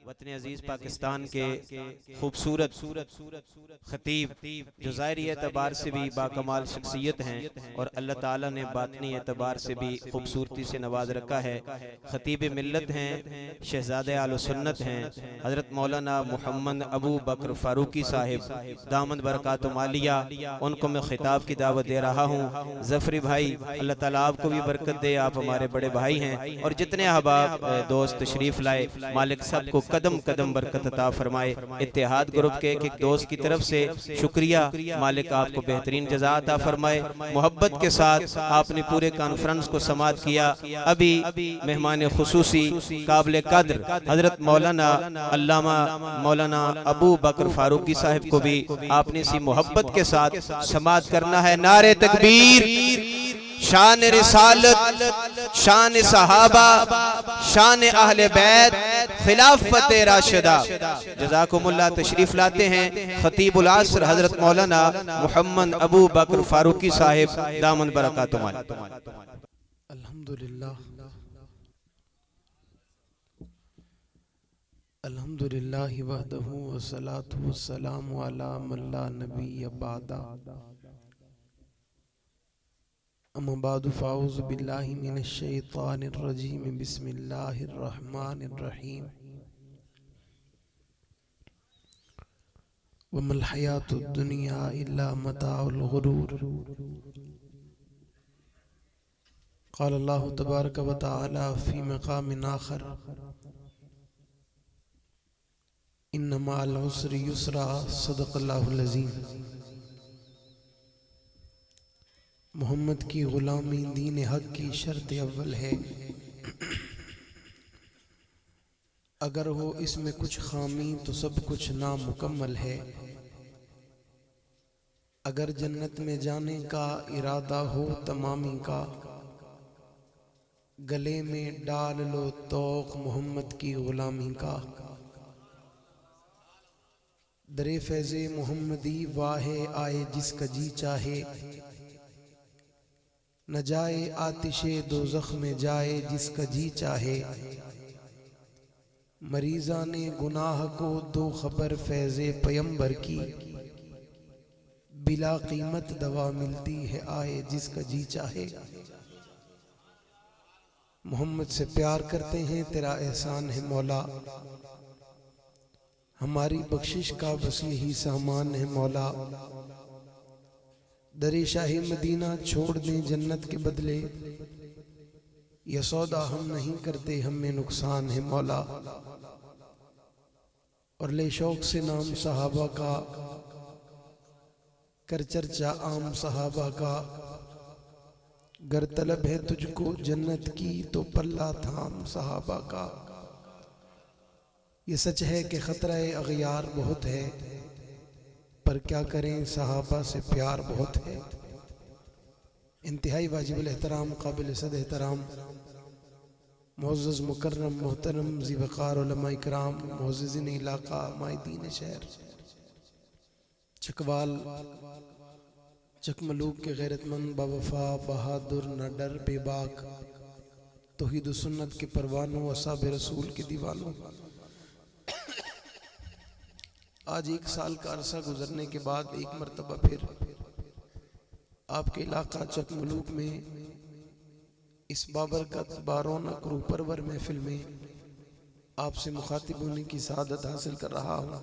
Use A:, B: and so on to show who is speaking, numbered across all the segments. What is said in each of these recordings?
A: वतन अजीज पाकिस्तान के खूबसूरत खतीब जो ज़ाहिरी एतबार से भी बाकमाल शख्सियत हैं और अल्लाह ताला ने बातनी एतबार से भी खूबसूरती से नवाज रखा है। खतीब मिल्लत हैं, शहजादे आल सुन्नत हैं, हज़रत मौलाना मोहम्मद अबू बकर फ़ारूकी साहिब दामद बरकात मालिया, उनको मैं खिताब की दावत दे रहा हूँ। जफरी भाई, अल्लाह ताला आपको भी बरकत दे, आप हमारे बड़े भाई हैं। और जितने अहबाब दोस्त तशरीफ लाए, मालिक सबको कदम कदम बरकत अता फरमाए। इत्तेहाद ग्रुप के एक दोस्त की तरफ से शुक्रिया, मालिक आपको बेहतरीन जज़ा अता फरमाए। मोहब्बत के साथ आपने पूरे कॉन्फ्रेंस को समाअत किया। अभी मेहमान खुसूसी काबिल कद्र हजरत मौलाना अल्लामा मौलाना अबू बकर फारूकी साहब को भी आपने इसी मोहब्बत के साथ समाअत करना है। नारे तकबीर, शान रिसालत, शान सहाबा, शान अहले बैत, खिलाफत राशिदा। जज़ाकुमुल्लाह। तशरीफ लाते हैं खतीबुल असर हजरत मौलाना मोहम्मद अबू बकर फारूकी साहिब दामन बरकातुहु।
B: अल्हम्दुलिल्लाह, अल्हम्दुलिल्लाहि वहदहु वस्सलातु वस्सलामु अला मन ला नबिय्य बअदा। अम्मा बादु फ़अऊज़ु बिल्लाहि मिनश शैतानिर रजीम। बिस्मिल्लाहिर रहमानिर रहीम। वमल हयातुद दुनिया इल्ला मताउल गुरूर। क़ाल अल्लाहु तबारक व तआला फ़ी मक़ामिन आख़र, इन्ना मअल उसरि युस्रा। सदक़ल्लाहुल अज़ीम। मोहम्मद की ग़ुलामी दीन हक की शर्त अव्वल है। अगर हो इसमें कुछ खामी तो सब कुछ नामुकम्मल है। अगर जन्नत में जाने का इरादा हो तमामी का, गले में डाल लो तौक़ मोहम्मद की ग़ुलामी का। दरे फैज़े मोहम्मदी वाहे आए जिसका जी चाहे, न जाए आतिशे दोज़ख में जाए जिसका जी चाहे। मरीज़ाने गुनाह को दो खबर फैज़े पैगंबर की, बिला कीमत दवा मिलती है आए जिसका जी चाहे। मोहम्मद से प्यार करते हैं तेरा एहसान है मौला, हमारी बख्शिश का बस यही सामान है मौला। दरे शाही मदीना छोड़ दें जन्नत के बदले, यह सौदा हम नहीं करते हमें नुकसान है मौला। और ले शौक से नाम सहाबा का, कर चर्चा आम सहाबा का। गर तलब है तुझको जन्नत की तो पल्ला थाम सहाबा का। ये सच है कि खतरा अग़यार बहुत है, पर क्या करें सहाबा से प्यार बहुत है। इंतहाई वाजिबुल एहतराम काबिल सद एहतराम मुअज़्ज़ज़ मुकर्रम मोहतरम ज़ी-वक़ार उलमा इकराम मुअज़्ज़िज़ीन इलाक़ा माइदीन शहर चकवाल चकमलूक के गैरतमंद बावफ़ा बहादुर न डर बेबाक तौहीद सुन्नत के परवानों असाब रसूल के दीवानों। आज 1 साल का अरसा गुजरने के बाद एक मरतबा फिर आपके इलाका चकमलूक में इस बाबरकत बारौनक रूपरवर महफिल में आपसे मुखातिब होने की सआदत हासिल कर रहा हूँ।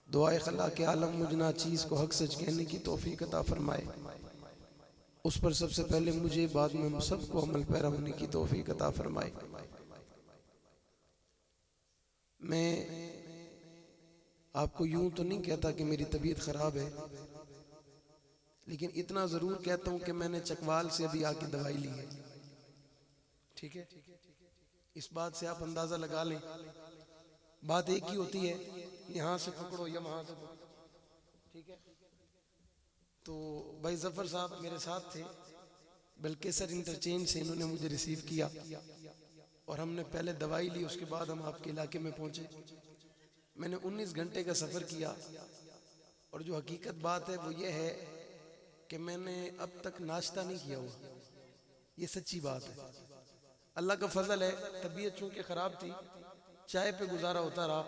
B: दुआए खला के आलम मुझ नाचीज़ को हक सच कहने की तौफीक अता फरमाए। उस पर सबसे पहले मुझे, बाद में सबको अमल पैरा होने की तौफीक अता फरमाए। मैं आपको यूं तो नहीं कहता कि मेरी तबीयत ख़राब है, लेकिन इतना ज़रूर कहता हूँ कि मैंने चकवाल से अभी आके दवाई ली है। ठीक है, इस बात से आप अंदाज़ा लगा लें। बात एक ही होती है, यहाँ से पकड़ो या वहाँ से पकड़ो। ठीक है, तो भाई जफ़र साहब मेरे साथ थे, बल्केसर इंटरचेंज से इन्होंने मुझे रिसीव किया और हमने पहले दवाई ली, उसके बाद हम आपके इलाके में पहुँचे। मैंने 19 घंटे का सफ़र किया और जो हकीकत बात है वो ये है कि मैंने अब तक नाश्ता नहीं किया हुआ। ये सच्ची बात है, अल्लाह का फजल है। तबीयत चूँकि ख़राब थी, चाय पे गुजारा होता रहा।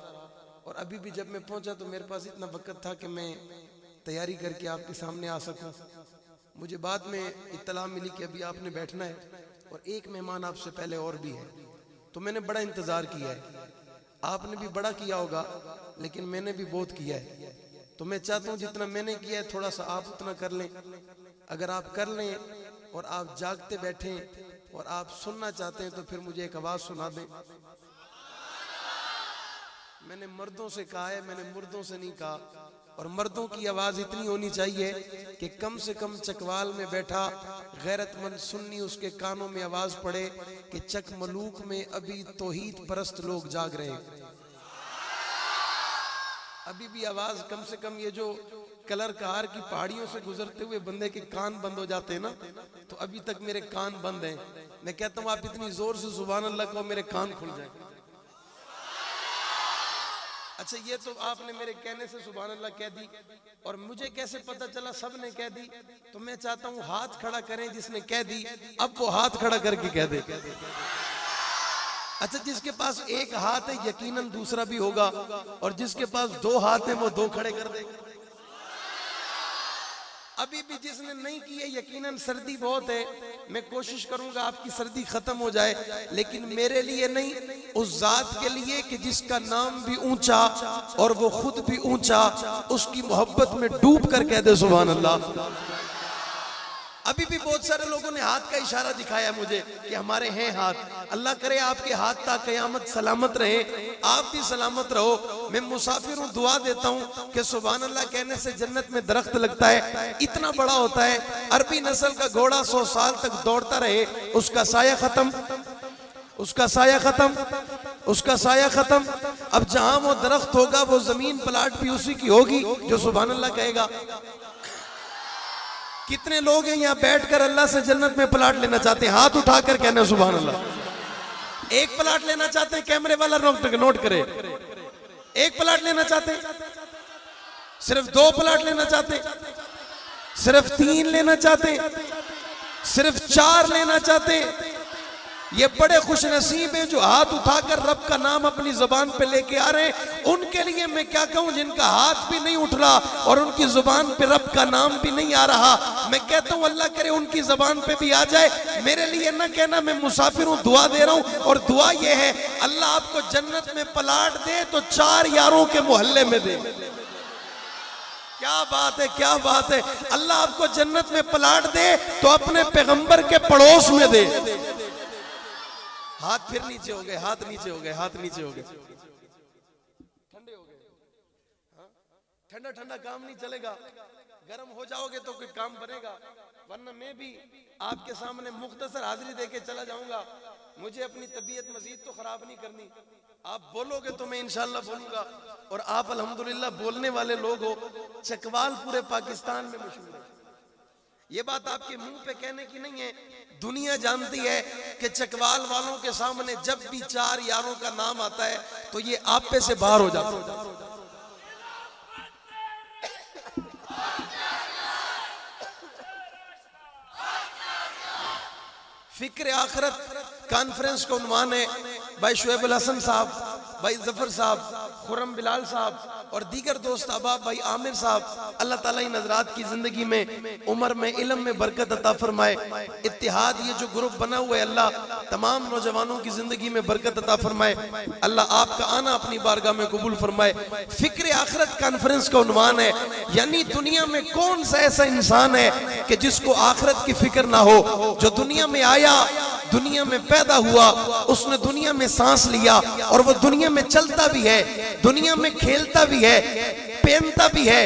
B: और अभी भी जब मैं पहुंचा तो मेरे पास इतना वक्त था कि मैं तैयारी करके आपके सामने आ सकूं। मुझे बाद में इत्तला मिली कि अभी आपने बैठना है और एक मेहमान आपसे पहले और भी है, तो मैंने बड़ा इंतज़ार किया है। आपने भी बड़ा किया होगा, लेकिन मैंने भी बहुत किया है। तो मैं चाहता हूँ जितना मैंने किया है थोड़ा सा आप उतना कर लें। अगर आप कर लें और आप जागते बैठें और आप सुनना चाहते हैं तो फिर मुझे एक आवाज़ सुना दें। मैंने मर्दों से कहा है, मैंने मुर्दों से नहीं कहा। और मर्दों की आवाज़ इतनी होनी चाहिए कि कम से कम चकवाल में बैठा गैरतमंद सुन्नी उसके कानों में आवाज़ पड़े कि चक मलूक में अभी तौहीद परस्त लोग जाग रहे हैं। अभी भी आवाज़ कम से कम, ये जो कलर कहार की पहाड़ियों से गुजरते हुए बंदे के कान बंद हो जाते हैं ना, तो अभी तक मेरे कान बंद हैं। मैं कहता हूँ आप इतनी जोर से सुभान अल्लाह कहो मेरे कान खुल जाए। अच्छा, ये तो आपने मेरे कहने से सुभान अल्लाह कह दी, और मुझे कैसे पता चला? सब ने कह दी। तो मैं चाहता हूँ हाथ खड़ा करें जिसने कह दी, अब वो हाथ खड़ा करके कह दे। अच्छा, जिसके पास एक हाथ है यकीनन दूसरा भी होगा, और जिसके पास दो हाथ है वो दो खड़े कर देगा। अभी भी जिसने नहीं की है, यकीनन सर्दी बहुत है, मैं कोशिश करूंगा आपकी सर्दी खत्म हो जाए, लेकिन मेरे लिए नहीं, उस जात के लिए कि जिसका नाम भी ऊंचा और वो खुद भी ऊंचा, उसकी मोहब्बत में डूब कर कह दे सुभान अल्लाह। अभी भी बहुत सारे लोगों ने हाथ का इशारा दिखाया मुझे कि हमारे हैं हाथ। अल्लाह करे आपके हाथ ता कयामत सलामत रहे, आप भी सलामत रहो। मैं मुसाफिर हूँ, दुआ देता हूँ कि सुभान अल्लाह कहने से जन्नत में दरख्त लगता है, इतना बड़ा होता है, अरबी नस्ल का घोड़ा 100 साल तक दौड़ता रहे, उसका साया खत्म, उसका साया खत्म, उसका साया खत्म। अब जहां वो दरख्त होगा वो जमीन प्लाट भी उसी की होगी जो सुभान अल्लाह कहेगा। कितने लोग हैं यहाँ बैठकर अल्लाह से जन्नत में प्लाट लेना चाहते हैं? हाथ उठाकर कहना सुभान अल्लाह। एक प्लाट लेना चाहते हैं? कैमरे वाला नोट करे। एक प्लाट लेना चाहते हैं? सिर्फ 2 प्लाट लेना चाहते हैं? सिर्फ 3 लेना चाहते हैं? सिर्फ 4 लेना चाहते हैं? ये बड़े खुश नसीब हैं जो हाथ उठाकर रब का नाम अपनी जुबान पे लेके आ रहे हैं। उनके लिए मैं क्या कहूँ जिनका हाथ भी नहीं उठ रहा और उनकी जुबान पे रब का नाम भी नहीं आ रहा। मैं कहता हूँ अल्लाह करे उनकी जुबान पे भी आ जाए। मेरे लिए ना कहना मैं मुसाफिर हूँ, दुआ दे रहा हूँ, और दुआ ये है अल्लाह आपको जन्नत में प्लाट दे तो 4 यारों के मोहल्ले में दे। क्या बात है, क्या बात है। अल्लाह आपको जन्नत में प्लाट दे तो अपने पैगंबर के पड़ोस में दे। हाथ फिर नीचे हो गए, हाथ नीचे हो गए, हाथ नीचे हो गए, ठंडे हो गए। ठंडा ठंडा काम नहीं चलेगा, गर्म हो जाओगे तो कोई काम बनेगा। वरना मैं भी आपके सामने मुख्तसर हाजिरी देके चला जाऊंगा। मुझे अपनी तबीयत मजीद तो खराब नहीं करनी। आप बोलोगे तो मैं इंशाल्लाह बोलूंगा, और आप अल्हम्दुलिल्लाह बोलने वाले लोग हो। चकवाल पूरे पाकिस्तान में मशहूर है। ये बात आपके मुंह पे कहने की नहीं है, दुनिया जानती है कि चकवाल वालों के सामने जब भी 4 यारों का नाम आता है तो ये आप पे से बाहर हो जाता है। फिक्र आखिरत कॉन्फ्रेंस का उन्वान है भाई शुएब अल हसन साहब, भाई जफर साहब, खुरम बिलाल साहब और दीगर दोस्त अहबाब, भाई आमिर साहब। अल्लाह ताला इन हज़रात की जिंदगी में, उम्र में, इल्म में बरकत अता फरमाए। इत्तिहाद ये जो ग्रुप बना हुआ है, अल्लाह तमाम नौजवानों की जिंदगी में बरकत अता फरमाए। अल्लाह आपका आना अपनी बारगाह में कबूल फरमाए। फिक्र आखिरत कॉन्फ्रेंस का उन्वान है, यानी दुनिया में कौन सा ऐसा इंसान है कि जिसको आखिरत की फिक्र ना हो। जो दुनिया में आया, दुनिया में पैदा हुआ, उसने दुनिया में सांस लिया, और वो दुनिया में चलता भी है, दुनिया में खेलता भी है, पहनता भी है,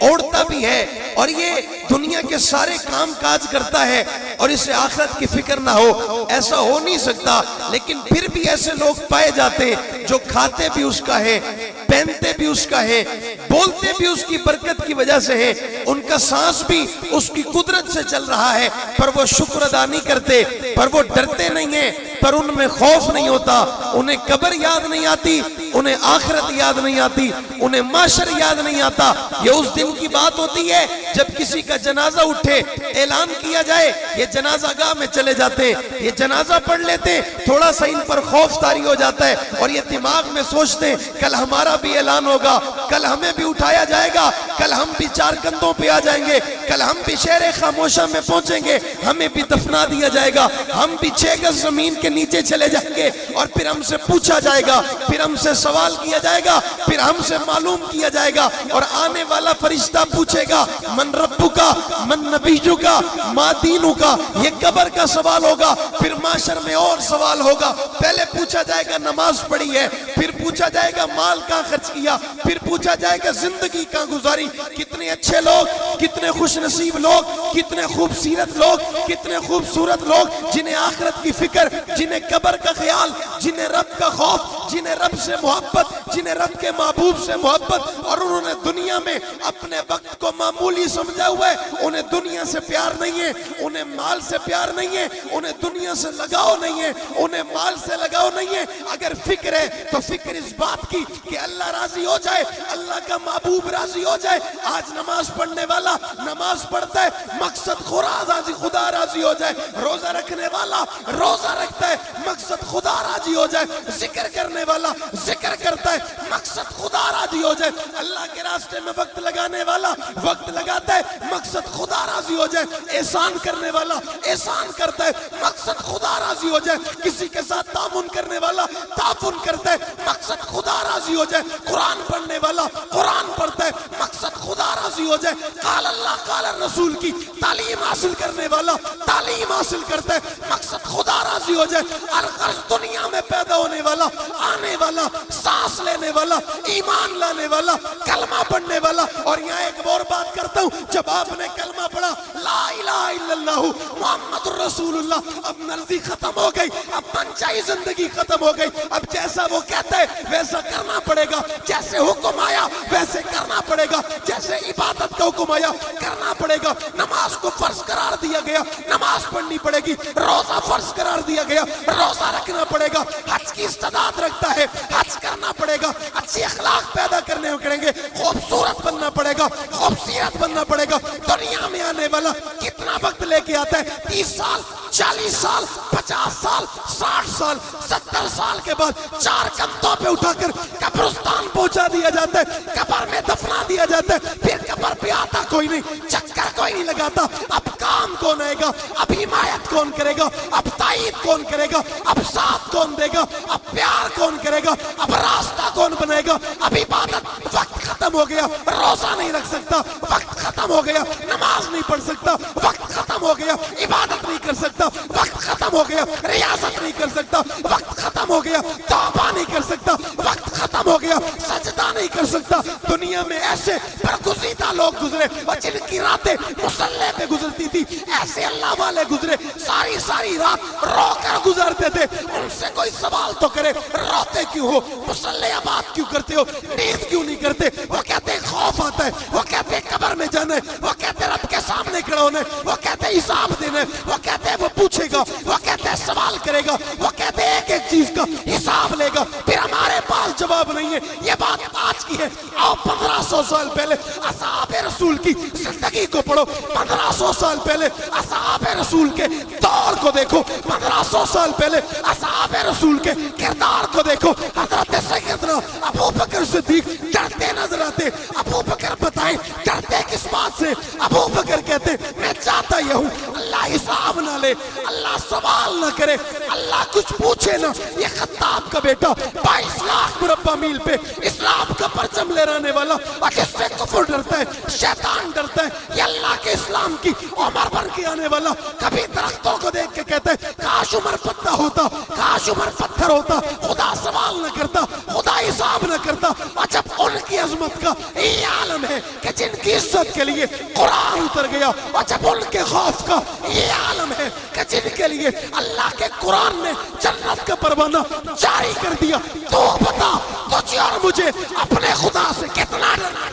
B: ओढ़ता भी है, और ये दुनिया के सारे काम काज करता है, और इसे आखिरत की फिक्र ना हो। ऐसा हो नहीं सकता। लेकिन फिर भी ऐसे लोग पाए जाते हैं जो खाते भी उसका है, पहनते भी उसका है, बोलते भी उसकी बरकत की वजह से है, उनका सांस भी उसकी कुदरत से चल रहा है, पर वो शुक्र अदा नहीं करते, पर वो डरते नहीं है, पर उनमें खौफ नहीं होता, उन्हें कब्र याद नहीं आती, उन्हें आखिरत याद नहीं आती, उन्हें माशर याद नहीं आता। ये उस दिन की बात होती है जब किसी का जनाजा उठे, ऐलान किया जाए, ये जनाजा गाह में चले जाते हैं, ये जनाजा पढ़ लेते हैं, थोड़ा सा इन पर खौफ तारी हो जाता है और ये दिमाग में सोचते हैं कल हमारा भी ऐलान होगा, कल हमें भी उठाया जाएगा, कल हम भी चार कंधों पे आ जाएंगे, कल हम भी शेर खामोशा में पहुंचेंगे, हमें भी दफना दिया जाएगा, हम भी 6 गज जमीन के नीचे चले जाएंगे और फिर हमसे पूछा जाएगा, फिर हमसे सवाल किया जाएगा, फिर हमसे मालूम किया जाएगा और आने वाला फरिश्ता पूछेगा मन रब्बुका मन नबीयुका मा दीनुका। ये कब्र का सवाल होगा, फिर माशर में और सवाल होगा। पहले पूछा जाएगा नमाज पढ़ी है, फिर पूछा जाएगा माल कहाँ खर्च किया, फिर पूछा जाएगा जिंदगी कहाँ गुजारी। कितने अच्छे लोग, कितने खुशनसीब लोग, कितने खूबसूरत लोग, कितने खूबसूरत लोग जिन्हें आखिरत की फिक्र, जिन्हें कब्र का ख्याल, जिन्हें रब का खौफ, जिन्हें रब से मोहब्बत, जिन्हें रब के महबूब से मोहब्बत, और उन्होंने दुनिया में अपने वक्त को मामूली समझा हुआ है। उन्हें दुनिया से प्यार नहीं है, उन्हें माल से प्यार नहीं है, उन्हें दुनिया से लगाव नहीं है, उन्हें माल से लगाव नहीं है। अगर फिक्र है तो फिक्र इस बात की कि अल्लाह राजी हो जाए, अल्लाह का महबूब राजी हो जाए। आज नमाज पढ़ने वाला नमाज पढ़ता है, मकसद खुदा राजी हो जाए। रोजा रखने वाला रोजा रखता है, मकसद खुदा राजी हो जाए। जिक्र करने वाला जिक्र करता है, मकसद खुदा राजी हो जाए। अल्लाह के रास्ते में वक्त लगाने वाला वक्त लगाता है, मकसद खुदा राजी हो जाए। एहसान करने वाला एहसान करता है, मकसद खुदा राजी हो जाए। किसी के साथ तामुन करने वाला तामुन करता है, मकसद खुदा राजी हो जाए। कुरान पढ़ने वाला कुरान पढ़ता है, मकसद खुदा राजी हो जाए। काल अल्लाह काल रसूल की तालीम हासिल करने वाला तालीम हासिल करता है, मकसद खुदा राजी हो जाए। अलगर्ज दुनिया में पैदा होने वाला, आने वाला, सांस लेने वाला, ईमान लाने वाला, कलमा पढ़ने वाला। और यहाँ एक और बात करता हूँ, जब आपने कलमा पढ़ा ला इलाहा इल्लल्लाह मुहम्मदुर रसूलुल्लाह, अब मर्जी खत्म हो गई, अब मनचाही जिंदगी खत्म हो गई। अब जैसा वो कहता है वैसा करना पड़ेगा, जैसे हुक्म आया वैसे करना पड़ेगा, जैसे इबादत का हुक्म आया करना पड़ेगा। नमाज को फर्ज करार दिया गया, नमाज पढ़नी पड़ेगी। रोजा फर्ज करार दिया गया, रोजा रखना पड़ेगा। हज की इस्तेदाद रखता है, हज करना पड़ेगा। अच्छी अखलाक पैदा करने पड़ेंगे, खूबसूरत बनना पड़ेगा, खूबसूरत बनना पड़ेगा। दुनिया में आने वाला कितना वक्त लेके आता है? 30 साल, 40 साल, 50 साल, 60 साल, 70 साल के बाद 4 कंधों पे उठाकर कब्रिस्तान पहुंचा दिया जाता है, कब्र में दफना दिया जाता है। फिर कब्र पे आता कोई नहीं, चक्कर कोई नहीं लगाता। अब काम कौन आएगा? अब हिमायत कौन करेगा? अब ताईद कौन करेगा? अब साथ कौन देगा? अब प्यार कौन करेगा? अब रास्ता कौन बनाएगा? अब इबादत, वक्त खत्म हो गया, रोजा नहीं रख सकता, वक्त खत्म हो गया, नमाज नहीं पढ़ सकता, वक्त खत्म हो गया, इबादत नहीं कर सकता, वक्त खत्म हो गया, रियासत नहीं कर सकता, वक्त खत्म हो गया, तौबा नहीं कर सकता, वक्त खत्म हो गया, सजदा नहीं कर सकता। दुनिया में ऐसे बरगुज़ीदा लोग गुजरे और जिनकी रातें मुसल्ले पे गुजरती थी, ऐसे अल्लाह वाले गुजरे, सारी सारी रात रोकर गुजरते थे। उनसे कोई सवाल तो करे, रोते क्यों हो? मुसल्ले आबाद क्यों करते हो? नींद क्यों नहीं करते? वो कहते खौफ आता है, वो कहते कब्र में जाना है, वो कहते रब के सामने खड़ा होना है, वो कहते हिसाब देना है, वो कहते वो पूछेगा, वो कहते सवाल करेगा, वो कहते एक एक चीज का हिसाब लेगा। फिर हमारे पास जवाब नहीं है। ये बात आज की है। आओ 1500 साल पहले असहाबे रसूल की जिंदगी को पढ़ो, 1500 साल पहले असहाबे रसूल के दौर को देखो, 1500 साल पहले असहाबे रसूल के किरदार को देखो। हजरत सैयदना अबू बकर सिद्दीक डरते नजर आते। अबू बकर बताएं डरते किस बात से? अबू बकर कहते मैं चाहता यह हूँ अल्लाह हिसाब ना ले, अल्लाह सवाल ना करे, अल्लाह कुछ पूछे ना। ये खत्ताब का बेटा 22 लाख मुरब्बा मील पे इस्लाम का परचम लहराने वाला, और किससे कुफ्र डरता है? शैतान डरता है। ये अल्लाह के इस्लाम की उमर बन के आने वाला कभी दरख्तों को देख के कहता है काश उमर पत्ता होता, काश उमर पत्थर होता। खुदा सवाल न करता, खुदा हिसाब न करता। और जब उनकी अजमत का ये आलम है कि जिनकी इज्जत के लिए कुरान उतर गया, और जब उनके खौफ का ये आलम है कि जिनके लिए अल्लाह के कुरान ने जन्नत का परवाना जारी कर दिया, तो बता तुझे और मुझे अपने खुदा से कितना डरना?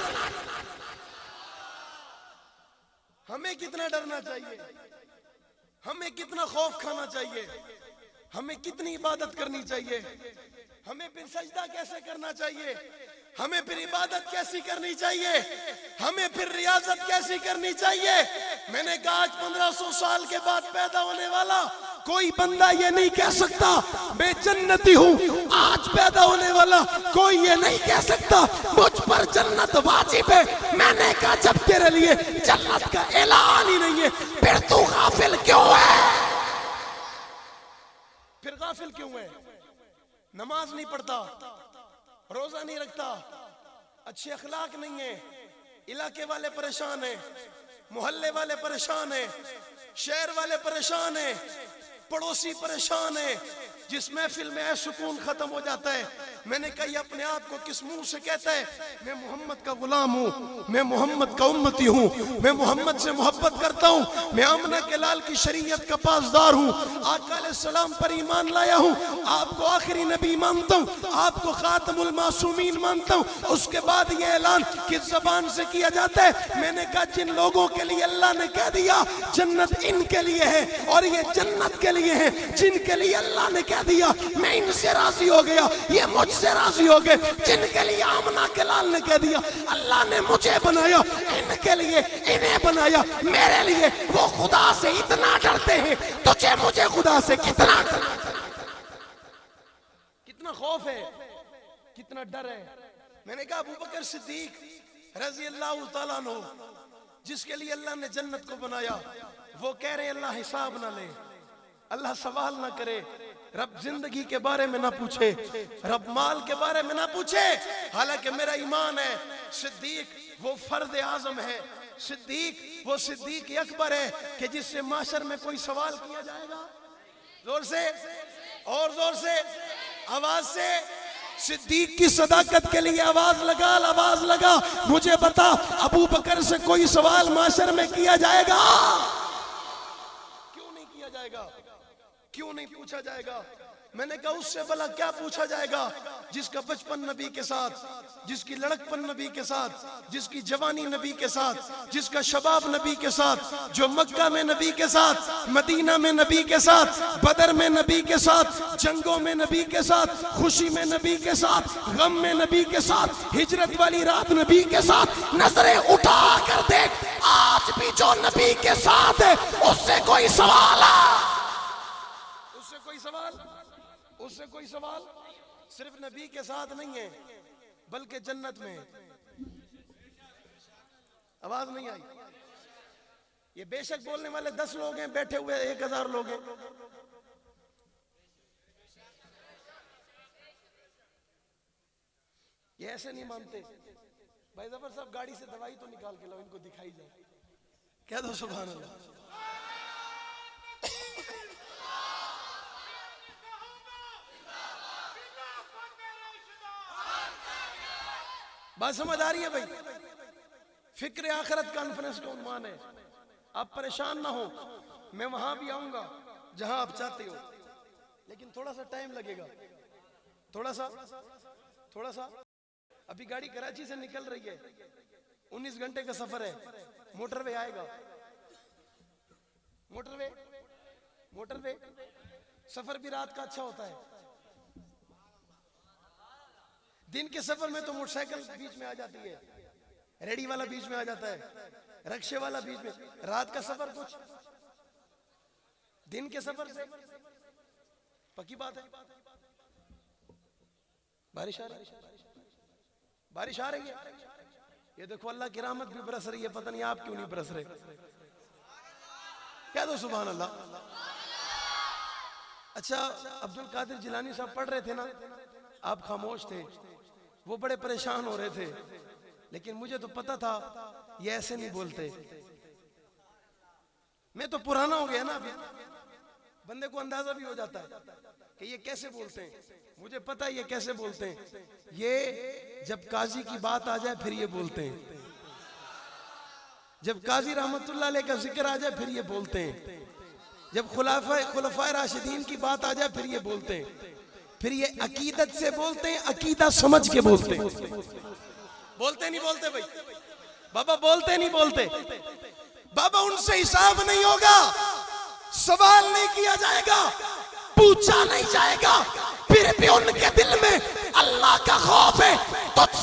B: हमें कितना डरना चाहिए? हमें कितना खौफ खाना चाहिए? हमें कितनी इबादत करनी चाहिए? हमें फिर सजदा कैसे करना चाहिए, हमें फिर इबादत कैसी करनी चाहिए, हमें फिर रियाजत कैसी करनी चाहिए। मैंने कहा आज 1500 साल के बाद पैदा होने वाला कोई बंदा ये नहीं कह सकता मैं जन्नती हूँ। आज पैदा होने वाला कोई ये नहीं कह सकता मुझ पर जन्नत वाजिब है। मैंने कहा जब तेरे लिए जन्नत का ऐलान ही नहीं है फिर तू गाफिल क्यों है? फिर गाफिल क्यों है? नमाज नहीं पढ़ता, रोजा नहीं रखता, अच्छे अखलाक नहीं है, इलाके वाले परेशान है, मोहल्ले वाले परेशान है, शहर वाले परेशान है, पड़ोसी परेशान है, जिस महफिल में है सुकून खत्म हो जाता है। मैंने कहा अपने आप को किस मुंह से कहता है मैं मोहम्मद का गुलाम हूँ, मैं मोहम्मद का उम्मती हूँ, मैं मोहम्मद से मोहब्बत करता हूँ, मैं आमना के लाल की शरीयत का पासदार हूँ, आका अलैहिस्सलाम पर ईमान लाया हूँ, आपको आखिरी नबी मानता हूँ, आपको खातमुल मासूमीन मानता हूँ। उसके बाद ये ऐलान किस जबान से किया जाता है? मैंने कहा जिन लोगों के लिए अल्लाह ने कह दिया जन्नत इनके लिए है और ये जन्नत के लिए है, जिनके लिए अल्लाह ने कह दिया मैं इनसे राजी हो गया ये मुझसे राजी हो गए, जिनके लिए आमना के लाल ने कह दिया अल्लाह ने मुझे बनाया इनके लिए इन्हें बनाया मेरे लिए, वो खुदा से इतना डरते हैं, तुझे मुझे खुदा से कितना खौफ है, कितना डर है। मैंने कहा अबू बकर सिद्दीक रजी अल्लाह तआला अन्हु जिसके लिए अल्लाह ने जन्नत को बनाया, वो कह रहे अल्लाह हिसाब ना ले, अल्लाह सवाल ना करे, रब जिंदगी के बारे में ना पूछे, रब माल के बारे में ना पूछे। हालांकि मेरा ईमान है सिद्दीक वो फर्द आजम है, सिद्दीक वो सिद्दीक अकबर है कि जिससे माशर में कोई सवाल किया जाएगा। जोर से और जोर से आवाज से सिद्दीक की सदाकत के लिए आवाज लगा, आवाज लगा। मुझे बता अबू बकर से कोई सवाल माशर में किया जाएगा? क्यों नहीं किया जाएगा? क्यों नहीं पूछा जाएगा? मैंने कहा उससे भला क्या पूछा जाएगा जिसका बचपन नबी के साथ, जिसकी लड़कपन नबी के साथ, जिसकी जवानी नबी के साथ, जिसका शबाब नबी के साथ, जो मक्का में नबी के साथ, मदीना में नबी के साथ, बदर में नबी के साथ, जंगों में नबी के साथ, खुशी में नबी के साथ, गम में नबी के साथ, हिजरत वाली रात नबी के साथ। नजरें उठा कर देख आज भी जो नबी के साथ है उससे कोई सवाल है? उससे कोई सवाल? उससे कोई सवाल? सिर्फ नबी के साथ नहीं है बल्कि जन्नत में। आवाज नहीं आई? ये बेशक बोलने वाले 10 लोग हैं, बैठे हुए 1000 लोग हैं। ये ऐसे नहीं मानते। भाई जफर साहब गाड़ी से दवाई तो निकाल के लो, इनको दिखाई जाए। कह दो सुभान अल्लाह। बात समझ आ रही है भाई? फिक्र आखिरत कॉन्फ्रेंस का उन्वान है। आप परेशान ना हो, मैं वहां भी आऊंगा जहां आप चाहते हो, लेकिन थोड़ा सा टाइम लगेगा, थोड़ा सा। अभी गाड़ी कराची से निकल रही है, 19 घंटे का सफर है, मोटरवे आएगा। मोटरवे सफर भी रात का अच्छा होता है। दिन के सफर में तो मोटरसाइकिल बीच में आ जाती है, रेडी वाला बीच में आ जाता है, रक्शे वाला बीच में। रात का सफर कुछ दिन के सफर से पक्की बात है। बारिश आ रही है। ये देखो अल्लाह की रहमत भी बरस रही है, पता नहीं आप क्यों नहीं बरस रहे। क्या दो सुभान अल्लाह। अच्छा अब्दुल कादिर जिलानी साहब पढ़ रहे थे ना, आप खामोश थे, वो बड़े परेशान हो रहे थे, लेकिन मुझे तो पता था ये ऐसे नहीं बोलते। मैं तो पुराना हो गया ना, अभी बंदे को अंदाजा भी हो जाता है कि ये कैसे बोलते हैं। मुझे पता है ये कैसे बोलते हैं। ये जब काजी की बात आ जाए फिर ये बोलते हैं, जब काजी रहमतुल्लाह अलैह का जिक्र आ जाए फिर ये बोलते हैं, जब खुलफाए राशिदीन की बात आ जाए फिर ये बोलते हैं, फिर ये अकीदत से बोलते हैं, अकीदा समझ के बोलते हैं। बोलते नहीं बोलते भाई बाबा, बोलते नहीं बोलते बाबा। उनसे हिसाब नहीं होगा, सवाल नहीं किया जाएगा, पूछा नहीं जाएगा, फिर भी उनके दिल में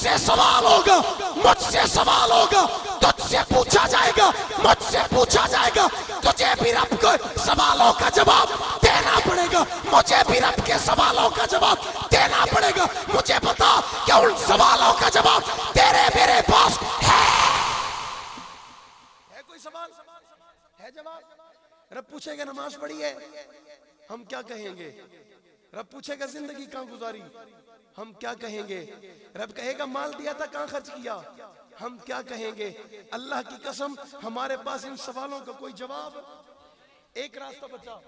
B: मुझसे सवाल होगा, मुझसे सवाल होगा, तुझसे पूछा जाएगा, मुझसे पूछा जाएगा, तुझे भी रब के सवालों का जवाब देना पड़ेगा, मुझे भी रब के सवालों का जवाब देना पड़ेगा। मुझे बता कि उन सवालों का जवाब तेरे मेरे पास है कोई सवाल है? जवाब रब पूछेगा नमाज पढ़ी है, हम क्या कहेंगे? रब पूछेगा जिंदगी कहाँ गुजारी, हम क्या कहेंगे? रब कहेगा माल दिया था कहाँ खर्च किया, हम क्या कहेंगे? अल्लाह की कसम हमारे पास इन सवालों का कोई जवाब, एक रास्ता बचा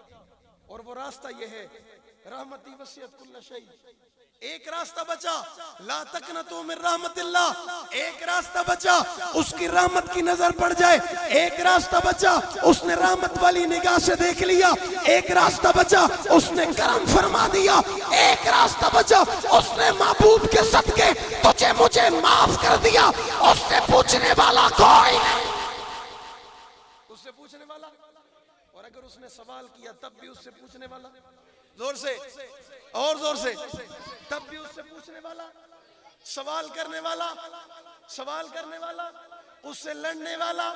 B: और वो रास्ता ये है, रहमती वसियत कुल्ल शै। एक रास्ता बचा, ला तकनतु मिन रहमतिल्लाह। एक रास्ता बचा, उसकी रहमत की नजर पड़ जाए। एक रास्ता बचा, उसने रहमत वाली निगाह से देख लिया। एक रास्ता बचा, उसने करम फरमा दिया। एक रास्ता बचा, उसने महबूब के सदके तुझे मुझे माफ कर दिया। उससे पूछने वाला कोई नहीं, उससे पूछने वाला, और अगर उसने सवाल किया तब भी उससे पूछने वाला, जोर से और जोर से, तब भी उससे पूछने वाला, सवाल करने वाला, सवाल करने वाला, उससे लड़ने वाला,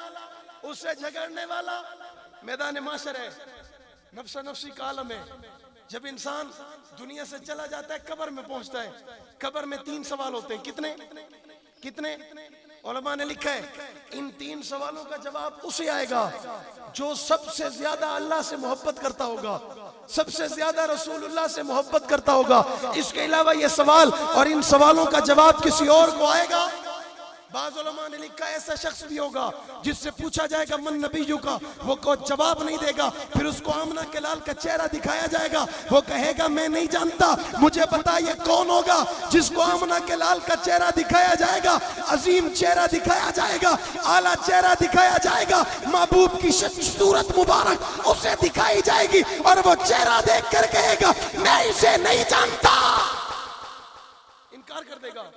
B: उससे झगड़ने वाला। मैदान माशर है, नफ्सा नफ्सी का आलम है। जब इंसान दुनिया से चला जाता है, कब्र में पहुंचता है, कब्र में 3 सवाल होते हैं। कितने कितने? उलमा ने लिखा है इन 3 सवालों का जवाब उसे आएगा जो सबसे ज्यादा अल्लाह से मोहब्बत करता होगा, सबसे ज्यादा रसूलुल्लाह से मोहब्बत करता होगा। इसके अलावा ये सवाल और इन सवालों का जवाब किसी और को आएगा। बाज़ उलमा ने लिखा ऐसा शख्स भी होगा जिससे पूछा जाएगा मन नबीयू का, वो को जवाब नहीं देगा। फिर उसको आमना के लाल का चेहरा दिखाया जाएगा, वो कहेगा मैं नहीं जानता, मुझे बता ये कौन होगा। जिसको आमना के लाल का चेहरा दिखाया जाएगा, अजीम चेहरा दिखाया जाएगा, आला चेहरा दिखाया जाएगा, महबूब की सूरत मुबारक उसे दिखाई जाएगी और वो चेहरा देख कर कहेगा मैं इसे नहीं जानता, इनकार कर देगा।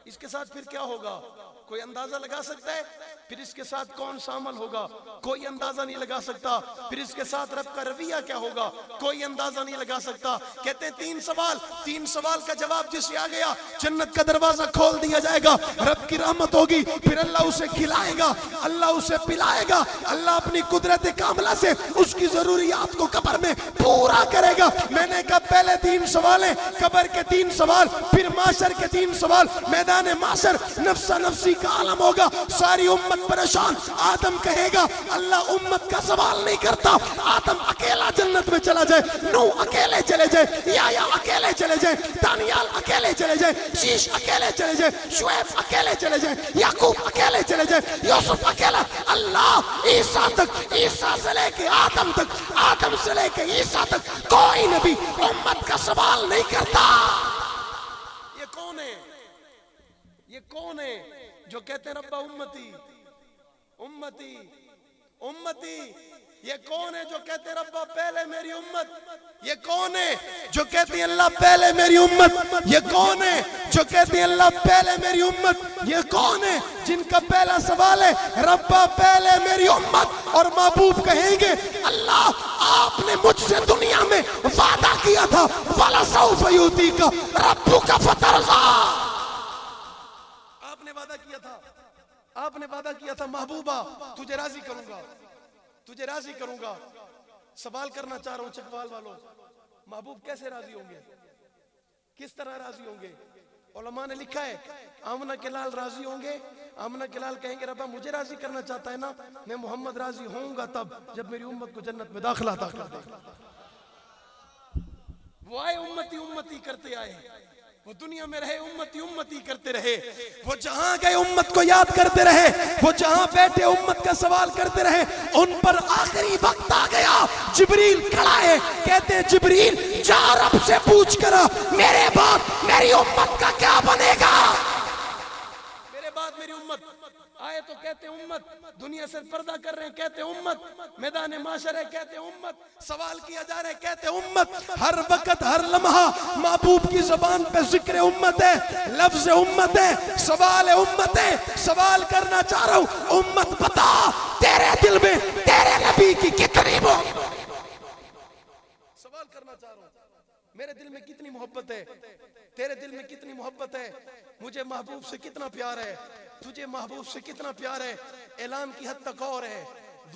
B: इसके साथ फिर क्या होगा कोई अंदाजा लगा सकता है? फिर इसके साथ कौन शामिल होगा कोई अंदाजा नहीं लगा सकता। फिर इसके साथ रब का रवैया क्या होगा कोई अंदाजा नहीं लगा सकता। कहते हैं 3 सवाल, 3 सवाल का जवाब जिसे आ गया, जन्नत का दरवाजा खोल दिया जाएगा, रब की रहमत होगी, फिर अल्लाह उसे खिलाएगा, अल्लाह उसे पिलाएगा, अल्लाह अपनी कुदरत कामला से उसकी जरूरियात को कब्र में पूरा करेगा। मैंने कहा पहले 3 सवाल है, कब्र के 3 सवाल, फिर माशर के 3 सवाल। मैदान माशर नफ्सा नफ्सी का आलम होगा, सारी उम्मत परेशान। आदम कहेगा अल्लाह उम्मत का सवाल नहीं करता, आदम अकेला जन्नत में चला जाए, नूह अकेले चले जाए, या अकेले चले जाए, दानियाल अकेले चले जाए, शीश अकेले चले जाए, शुएब अकेले चले जाए, याकूब अकेले चले जाए, यूसुफ अकेला। अल्लाह ईसा तक, ईसा से लेके आदम तक, आदम से लेके ईसा तक कोई नबी उम्मत का सवाल नहीं करता। ये कौन है? ये कौन है जो कहते हैं रब्बा उम्मती उम्मती उम्मती? ये कौन है जो कहते हैं रब्बा पहले मेरी उम्मत? ये कौन है जो कहती है अल्लाह पहले मेरी उम्मत? ये कौन है जो कहती है अल्लाह पहले मेरी उम्मत? ये कौन है जिनका पहला सवाल है रब्बा पहले मेरी उम्मत? और महबूब कहेंगे अल्लाह आपने मुझसे दुनिया में वादा किया था वाला सौफ युती का रब्बू का फतरजा, आपने वादा किया था, आपने वादा किया था महबूबा तुझे राजी करूंगा, तुझे राजी करूंगा। सवाल करना चाह रहा हूं चकवाल वालों, महबूब कैसे राजी होंगे, किस तरह राजी होंगे? उलमा ने लिखा है आमना के लाल राजी होंगे। आमना के लाल कहेंगे रब्बा मुझे राजी करना चाहता है ना, मैं मोहम्मद राजी होऊंगा तब जब मेरी उम्मत को जन्नत में दाखिला अता कर दे। वो आए उम्मती उम्मती करते आए, वो दुनिया में रहे उम्मती उम्मती करते रहे, वो जहां गए उम्मत को याद करते रहे, वो जहां बैठे उम्मत का सवाल करते रहे। उन पर आखिरी वक्त आ गया, जिब्रील खड़ा है, कहते हैं जिब्रील जा रब से पूछ कर मेरे बाद मेरी उम्मत का क्या बनेगा, मेरे बाद मेरी उम्मत। आए तो कहते उम्मत, दुनिया से पर्दा कर रहे हैं कहते उम्मत, मैदान माशर है कहते उम्मत, सवाल किया जा रहा है कहते उम्मत। हर वक्त हर लम्हा महबूब की जुबान पे जिक्र उम्मत है, लफ्ज उम्मत है, सवाल है उम्मत है। सवाल करना चाह रहा हूं उम्मत बता तेरे दिल में तेरे नबी की कितनी मोहब्बत, सवाल करना चाह रहा हूं मेरे दिल में कितनी मोहब्बत है। तेरे दिल में कितनी मोहब्बत है, मुझे महबूब से कितना प्यार है, तुझे महबूब से कितना प्यार है। ऐलान की हद तक और है,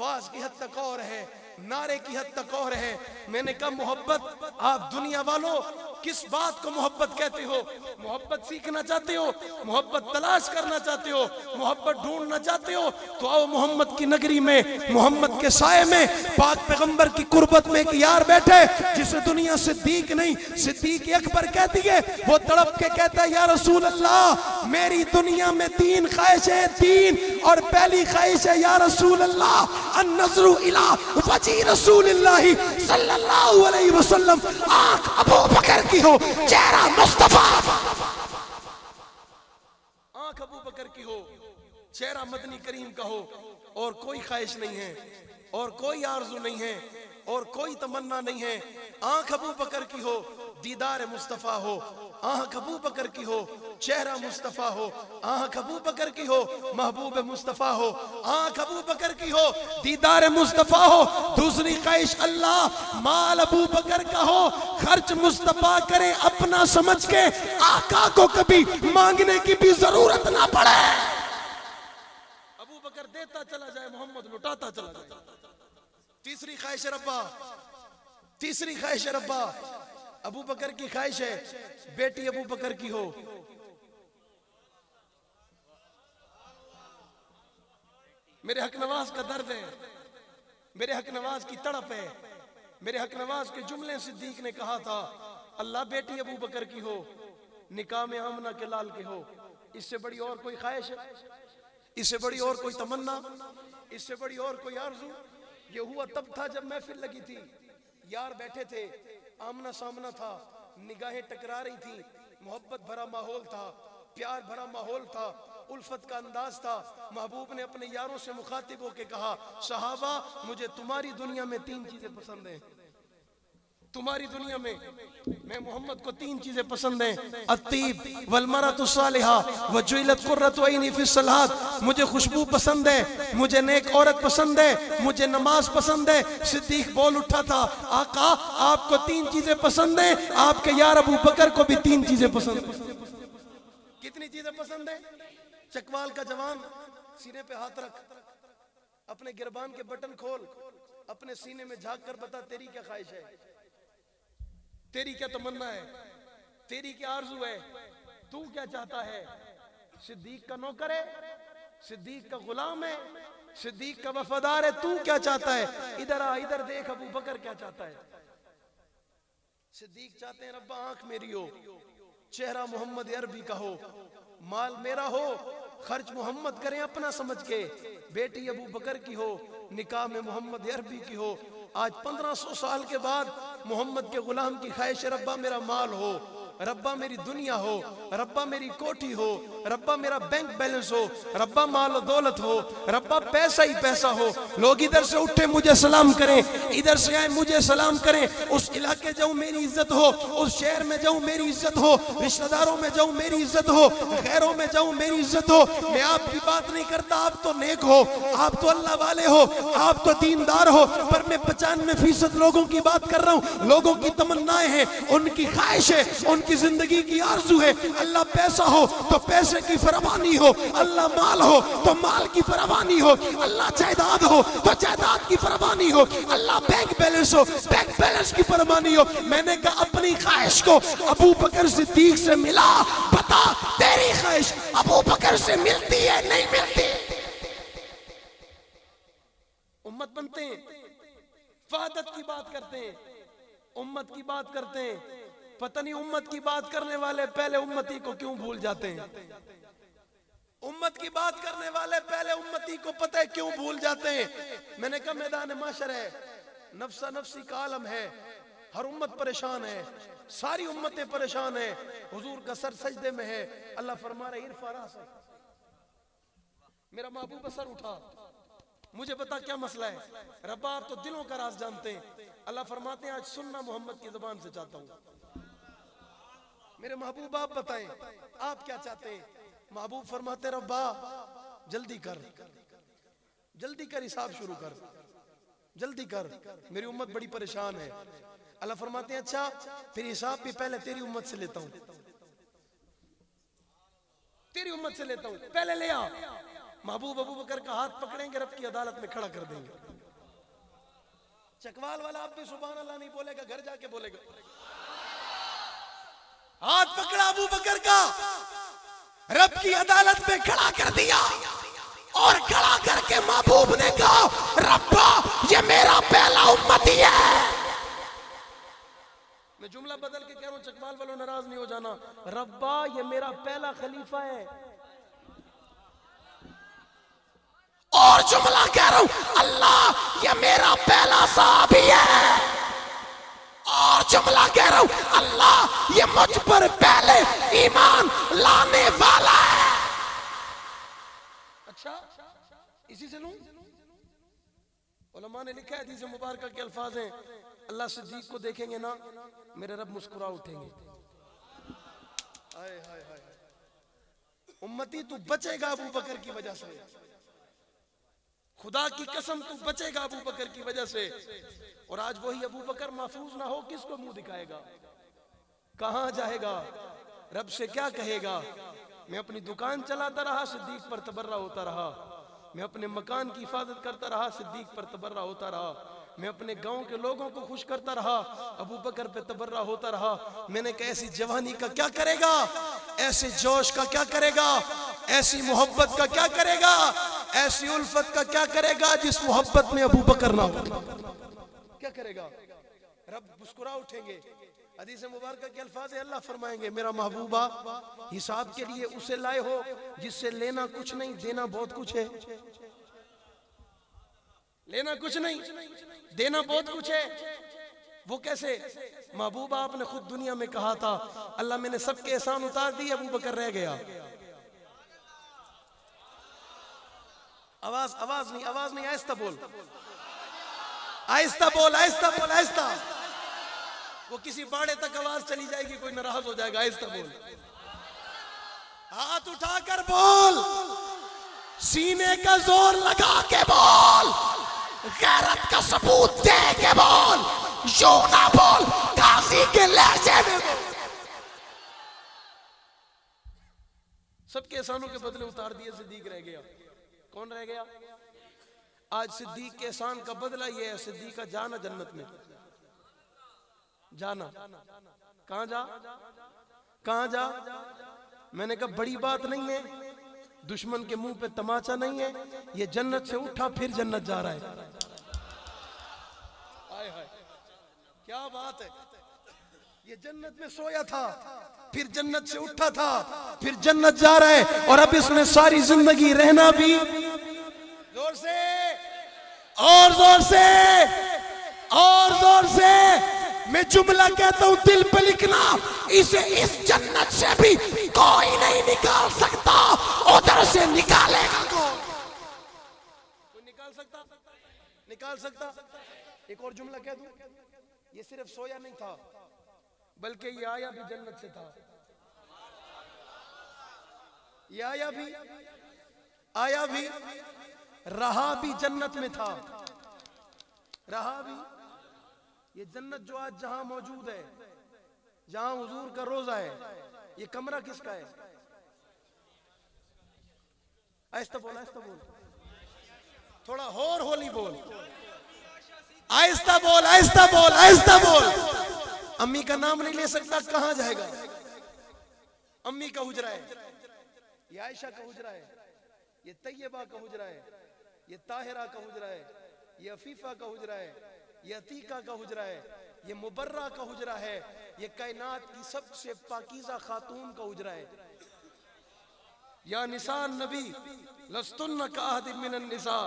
B: वाज की हद तक और है, नारे की हद तक और है। मैंने कहा मोहब्बत, आप दुनिया वालों किस बात को मोहब्बत कहते हो? मोहब्बत सीखना चाहते हो, मोहब्बत तलाश करना चाहते हो, मोहब्बत ढूंढना चाहते हो, तो आओ मोहम्मद की नगरी में, मोहम्मद के साये में, पाक पैगंबर की कुर्बत में एक यार बैठे जिसे दुनिया सिद्दीक नहीं सिद्दीक अकबर कहती है। वो तड़प के कहता है, या रसूल अल्लाह, मेरी दुनिया में 3 ख्वाहिशें, 3, और पहली ख्वाहिश है या रसूल अल्लाह, अन्नज़रु इला वजी रसूलिल्लाह सल्लल्लाहु अलैहि वसल्लम, आंख अबू बकर की हो, चेहरा मुस्तफा, आंख अबू बकर की हो, चेहरा मदनी करीम का हो, और कोई ख्वाहिश नहीं है, और कोई आरज़ू नहीं है, और कोई तमन्ना नहीं है। आंख अबू बकर की हो, दीदार मुस्तफा हो, आंख अबू बकर की हो, चेहरा मुस्तफा हो, आंख अबू बकर की हो, महबूब मुस्तफा हो, आंख अबू बकर की हो, दीदार मुस्तफा हो। दूसरी ख्वाहिश अल्लाह माल अबू बकर का हो, खर्च मुस्तफा करे अपना समझ के, आका को कभी मांगने की भी जरूरत ना पड़े। अबू बकर देता चला जाए, मोहम्मद लुटाता चला जाए। तीसरी ख्वाहिश रब्बा, तीसरी ख्वाहिश रब्बा, अबू बकर की ख्वाहिश है बेटी अबू बकर की हो। मेरे हक नवाज का दर्द है, मेरे हक नवाज की तड़प है, मेरे हक नवाज के जुमले सिद्दीक ने कहा था, अल्लाह बेटी अबू बकर की हो, निकाह में आमना के लाल के हो। इससे बड़ी और कोई ख्वाहिश है? इससे बड़ी और कोई तमन्ना? इससे बड़ी और कोई आरज़ू? ये हुआ तब था जब महफिल लगी थी, यार बैठे थे, आमना सामना था, निगाहें टकरा रही थी, मोहब्बत भरा माहौल था, प्यार भरा माहौल था, उल्फत का अंदाज था। महबूब ने अपने यारों से मुखातिब होकर कहा, सहाबा, मुझे तुम्हारी दुनिया में 3 चीजें पसंद हैं। तुम्हारी दुनिया में मैं मोहम्मद को 3 चीजें पसंद हैं, अत्तीब वल मरअतु सालिहा व जुइलत कुर्रतु ऐनी फी सलात। मुझे खुशबू पसंद है, मुझे नेक औरत पसंद है, मुझे नमाज पसंद है। सिद्दीक बोल उठा था, आका आपको 3 चीजें पसंद हैं, आपके यार अबू बकर को भी 3 चीजें पसंद हैं। कितनी चीजें पसंद है? चकवाल का जवान, सीने पे हाथ रख, अपने गिरबान के बटन खोल, अपने सीने में झांक कर बता तेरी क्या ख्वाहिश है, तेरी क्या तमन्ना है, तेरी क्या आरज़ू है, तू क्या चाहता है। सिद्दीक का नौकर है, सिद्दीक का गुलाम है, सिद्दीक का वफादार है, तू क्या चाहता है? इधर आ, इधर देख, अबू बकर क्या चाहता है। सिद्दीक चाहते हैं रब्बा आंख मेरी हो, चेहरा मोहम्मद अरबी का हो, माल मेरा हो, खर्च मोहम्मद करें अपना समझ के, बेटी अबू बकर की हो, निकाह में मोहम्मद अरबी की हो। आज 1500 साल के बाद मोहम्मद के गुलाम की ख्वाहिश, रब्बा मेरा माल हो, रब्बा मेरी दुनिया हो, रब्बा मेरी कोठी हो, रब्बा मेरा बैंक बैलेंस हो, रब्बा माल और दौलत हो, रब्बा पैसा ही पैसा हो। लोग इधर से उठे मुझे सलाम करें, इधर से आए मुझे सलाम करें, उस इलाके जाऊं मेरी इज्जत हो, उस शहर में जाऊं मेरी इज्जत हो, रिश्तेदारों में जाऊं मेरी इज्जत हो, खैरों में जाऊं मेरी इज्जत हो। मैं आपकी बात नहीं करता, आप तो नेक हो, आप तो अल्लाह वाले हो, आप तो दीनदार हो, पर मैं 95% लोगों की बात कर रहा हूँ। लोगों की तमन्नाएं हैं, उनकी ख्वाहिश है, उनकी जिंदगी की आरज़ू है। अल्लाह पैसा हो तो पैसे की फरमानी हो, अल्लाह माल हो तो माल की फरमानी हो, अल्लाह जायदाद हो तो जायदाद की फरमानी हो, अल्लाह बैंक बैलेंस हो, बैंक बैलेंस की फरमानी हो। मैंने कहा अपनी ख्वाहिश को अबू बकर सिद्दीक से मिला, बता तेरी ख्वाहिश अबू बकर से मिलती है नहीं मिलती? उम्मत बनते हैं, वहदत की बात करते हैं, उम्मत की बात करते हैं, पता नहीं उम्मत की बात करने वाले पहले उम्मती को क्यों भूल जाते हैं। उम्मत की बात करने वाले पहले उम्मती को पता है क्यों भूल जाते हैं। मैंने कहा मैदान माशर है, नफ्सा नफ्सी का आलम है, हर उम्मत परेशान है, सारी उम्मतें परेशान है। हुजूर का सर सजदे में है, अल्लाह फरमा रहे इरफा रासक, मेरा महबूब सर उठा, मुझे बता क्या मसला है। रब्बा आप तो दिलों का राज जानते हैं। अल्लाह फरमाते हैं आज सुनना मोहम्मद की जुबान से चाहता हूँ। मेरे महबूब आप बताएं आप क्या चाहते हैं। महबूब फरमाते रब्बा जल्दी कर, जल्दी कर, हिसाब शुरू कर, जल्दी कर, मेरी उम्मत बड़ी परेशान है। अल्लाह फरमाते हैं अच्छा फिर हिसाब भी पहले तेरी उम्मत से लेता हूँ। तेरी उम्मत से लेता हूं, पहले ले आ। महबूब अबू बकर का हाथ पकड़ेंगे, रब की अदालत में खड़ा कर देंगे। चकवाल वाला अब भी सुभान अल्लाह नहीं बोलेगा, घर जाके बोलेगा। हाथ पकड़ा अबू बकर का, रब की अदालत में खड़ा कर दिया, और खड़ा करके महबूब ने कहा, रब्बा ये मेरा पहला उम्मती है। मैं जुमला बदल के कह रहा हूं, चकवाल वालों नाराज नहीं हो जाना। रब्बा ये मेरा पहला खलीफा है। और जुमला कह रहा हूं, अल्लाह ये मेरा पहला सहाबी है। और जुमला कह रहा हूं, अल्लाह ये मुझ पर पहले ईमान लाने वाला है। अच्छा, इसी से लूं? उलमा ने लिखा है, हदीस मुबारक के अल्फाज हैं, अल्लाह सिद्दीक को देखेंगे ना, मेरे रब मुस्कुरा उठेंगे। हाय हाय हाय, उम्मती तू बचेगा अबू बकर की वजह से, खुदा की कसम तू बचेगा अबू बकर की वजह से। और आज वही अबू बकर महफूज ना हो, किसको मुंह दिखाएगा, कहां जाएगा, रब से क्या कहेगा। मैं अपनी दुकान चलाता रहा, सिद्दीक पर तबर्रा होता रहा। मैं अपने मकान की हिफाजत करता रहा, सिद्दीक पर तबर्रा होता रहा। मैं अपने गांव के लोगों को खुश करता रहा, अबू बकर पे तबर्रा होता रहा। मैंने कहा ऐसी जवानी का क्या करेगा, ऐसे जोश का क्या करेगा, ऐसी मोहब्बत का क्या करेगा, ऐसी उल्फत का क्या करेगा जिस मोहब्बत में अबू बकर ना हो, क्या करेगा। रब मुस्कुरा उठेंगे। हदीस मुबारक के अल्फाज है, अल्लाह फरमाएंगे, मेरा महबूबा हिसाब के लिए उसे लाए हो जिससे लेना कुछ नहीं, देना बहुत कुछ है। लेना कुछ नहीं, देना बहुत कुछ है। वो कैसे? महबूबा आपने खुद दुनिया में कहा था, अल्लाह मैंने सबके एहसान उतार दिए, अबू बकर रह गया। आवाज नहीं, आहिस्ता बोल, आहिस्ता बोल, आहिस्ता बोल, आहिस्ता। वो किसी बाड़े तक आवाज चली जाएगी, कोई नाराज हो जाएगा। आहिस्ता बोल, हाथ उठाकर बोल, सीने का जोर लगा के बोल, गैरत का सबूत दे के बोल, यूं ना बोल, काजी के लहजे में बोल। सबके एहसानों के बदले उतार दिए, सिद्दीक रह गया। कौन रह गया? आज सिद्दीक के एहसान का बदला ये है, सिद्दीक का जाना जन्नत में। जाना कहां जा, कहां जा? मैंने कहा बड़ी बात नहीं है, दुश्मन के मुंह पे तमाचा नहीं है, ये जन्नत से उठा फिर जन्नत जा रहा है। हाय हाय, क्या बात है। ये जन्नत में सोया था, फिर जन्नत से उठा था, फिर जन्नत जा रहा है। और अब इसमें सारी जिंदगी रहना भी। जोर से, और जोर से, और जोर से मैं जुमला कहता हूं, दिल पे लिखना, इसे इस जन्नत से भी कोई नहीं निकाल सकता। उधर से निकालेगा कोई निकाल सकता? निकाल सकता? एक और जुमला कह दूं, ये सिर्फ सोया नहीं था, बल्कि ये आया भी जन्नत से था। ये आया भी, रहा भी जन्नत में था, रहा भी। ये जन्नत जो आज जहां मौजूद है, जहां हुजूर का रोजा है, ये कमरा किसका है? आहिस्ता बोल, आहिस्ता बोल, थोड़ा और होली बोल, आहिस्ता बोल, आहिस्ता बोल, आहिस्ता बोल। अम्मी का नाम नहीं ले सकता, कहां जाएगा? अम्मी का हुजरा है, ये आयशा का हुजरा है, ये तैयबा का हुजरा है, ये ताहिरा का हुजरा है, ये अफीफा का हुजरा है, ये अतीका का हुजरा है, ये मुबर्रा का हुजरा है, ये कायनात की सबसे पाकीज़ा खातून का हुजरा है। या निसान नबी लस्तुन्न काहदिन मिनन निसा,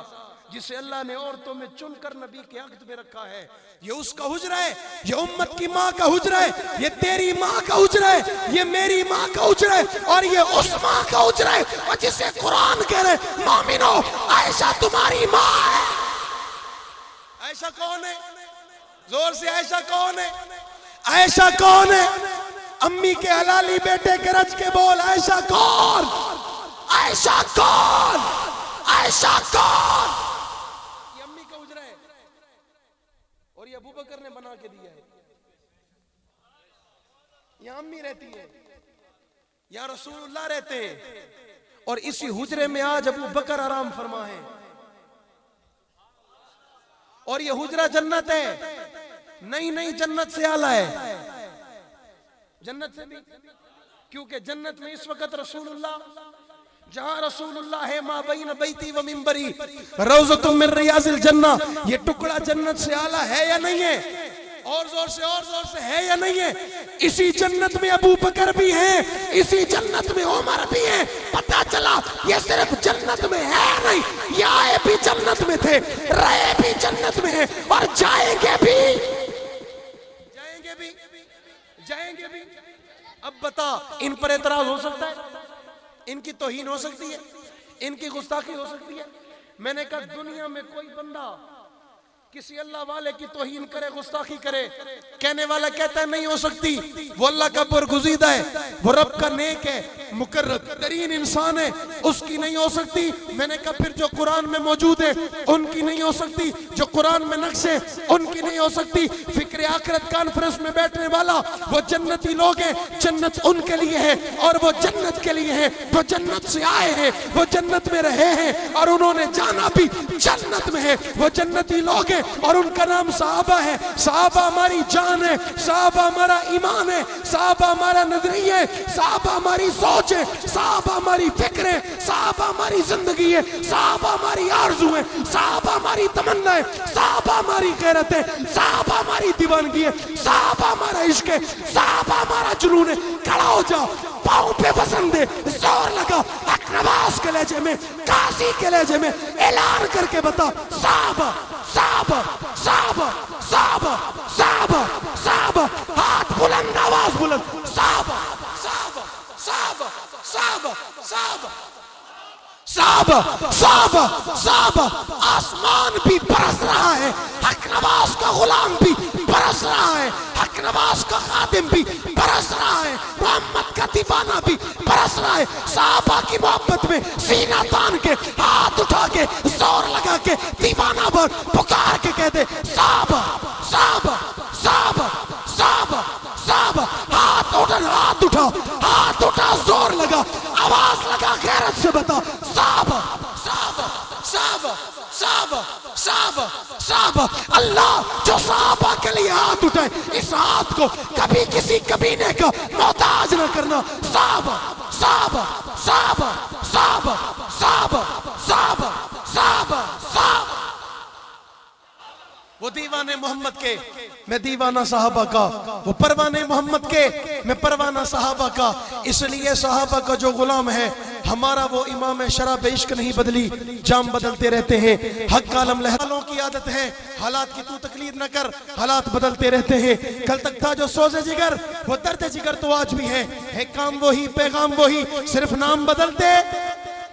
B: जिसे अल्लाह ने औरतों में चुनकर नबी के अक़द में रखा है, ये उसका हुजरा है। ये उम्मत की माँ का हुजरा है, ये तेरी माँ का हुजरा है, ये मेरी माँ का हुजरा है, और ये उस माँ का हुजरा है और जिसे कुरान कह रहे, मोमिनो आयशा तुम्हारी माँ है। आयशा कौन है? जोर से, आयशा कौन है? आयशा कौन है? अम्मी के हलाली बेटे के रच के बोल, आयशा कौन? आयशा कौन? आयशा कौन? ये अम्मी का उजरा है और ये अबू बकर ने बना के दिया है। यहाँ अम्मी रहती है, या रसूलुल्लाह रहते हैं, और इसी हुजरे में आज अबू बकर आराम फरमा है, और ये हुजरा जन्नत है, नहीं नहीं जन्नत से आला है, जन्नत से भी, क्योंकि जन्नत में इस वक्त रसूलुल्लाह, जहां रसूलुल्लाह है, मा बैन बैती व मिंबरी रौज़तुम मिन रियाज़िल जन्नह, ये टुकड़ा जन्नत से आला है या नहीं है? और जोर से है या नहीं है? इसी जन्नत में अबू बकर भी है, इसी जन्नत में उमर भी है। पता चला ये सिर्फ जन्नत में है नहीं, ये आए भी जन्नत में थे, रहे भी जन्नत में है, और जाएंगे भी। अब बता, इन पर एतराज हो सकता है? इनकी तौहीन हो सकती है? इनकी गुस्ताखी हो सकती है? मैंने कहा दुनिया में कोई बंदा किसी अल्लाह वाले की तौहीन करे, गुस्ताखी करे, कहने वाला कहता है नहीं हो सकती, वो अल्लाह का बरगुज़ीदा है, वो रब का नेक है, मुकर्रब तरीन इंसान है, उसकी नहीं हो सकती। मैंने कहा फिर जो कुरान में मौजूद है उनकी नहीं हो सकती, जो कुरान में नक्श है उनकी नहीं हो सकती। फिक्र आखिरत कॉन्फ्रेंस में बैठने वाला, वो जन्नती लोग हैं, जन्नत उनके लिए है, और वो जन्नत के लिए है, वो जन्नत से आए हैं, वो जन्नत में रहे हैं, और उन्होंने जाना भी जन्नत में है, वो जन्नती लोग हैं, और उनका नाम सहाबा है। सहाबा हमारी जान है, सहाबा हमारा ईमान है, सहाबा हमारा नजरिया है, सहाबा हमारी सोच है, सहाबा हमारी फिक्र है, सहाबा हमारी जिंदगी है, सहाबा हमारी आरज़ू है, सहाबा हमारी तमन्ना है, सहाबा हमारी गैरत है, सहाबा हमारी दीवानगी है, सहाबा हमारा इश्क है, सहाबा हमारा जुनून है। खड़ा हो जाओ, पाँव पे वजन दे, जोर लगा, अकनवास के लहजे में, काशी के लहजे में ऐलान करके बता, सहाबा साहबा साहबा साहबा साहबा साहबा, हाथ बुलंद, आवाज बुलंद, साहबा साहबा साहबा साहबा साहबा साहबा साहबा साहबा। आसमान भी बरस रहा है, हक नवाज का गुलाम भी बरस रहा है, हक नवाज का खादिम भी बरस रहा है, मोहम्मद का दीवाना भी बरस रहा है। साहबा की मोहब्बत में सीना तान के, हाथ उठा के, जोर लगा के, दीवाना बोल, पुकार के कह दे, साहबा साहबा साहबा साहबा साहबा। हाथ उठा, हाथ उठा, जोर लगा, आवाज लगा, गैरत से बता, साहबा साहबा साहबा साहबा साहबा साहबा। अल्लाह जो साहबा के लिए हाथ उठाए, इस हाथ को कभी किसी कमीने का मोहताज न करना। साहबा साहबा साहबा साहबा साहबा साहबा साहबा साहबा। वो दीवाने मोहम्मद के, मैं दीवाना साहबा का, वो परवाने मोहम्मद के, मैं परवाना साहबा का। इसलिए साहबा का जो गुलाम है हमारा, वो इमाम है, शराब इश्क नहीं बदली, जाम बदलते रहते हैं। हक कालम लहरों की आदत है, हालात की तू तकलीफ न कर, हालात बदलते रहते हैं। कल तक था जो सोज़े जिगर, वो दर्द जिगर तो आज भी है काम वही, पैगाम वही, सिर्फ नाम बदलते।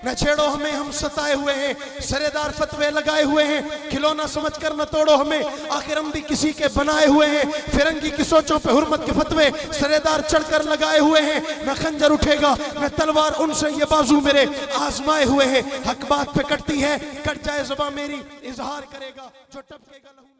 B: न छेड़ो हमें, हम सताए हुए हैं, सरेदार फतवे लगाए हुए हैं, खिलौना समझकर न तोड़ो हमें, आखिर हम भी किसी के बनाए हुए हैं। फिरंगी की सोचों पे हुर्मत के फतवे सरेदार चढ़कर लगाए हुए हैं। न खंजर उठेगा न तलवार उनसे, ये बाजू मेरे आजमाए हुए हैं। हक बात पे कटती है, कट जाए जुबान मेरी, इजहार करेगा जो टपकेगा लहू।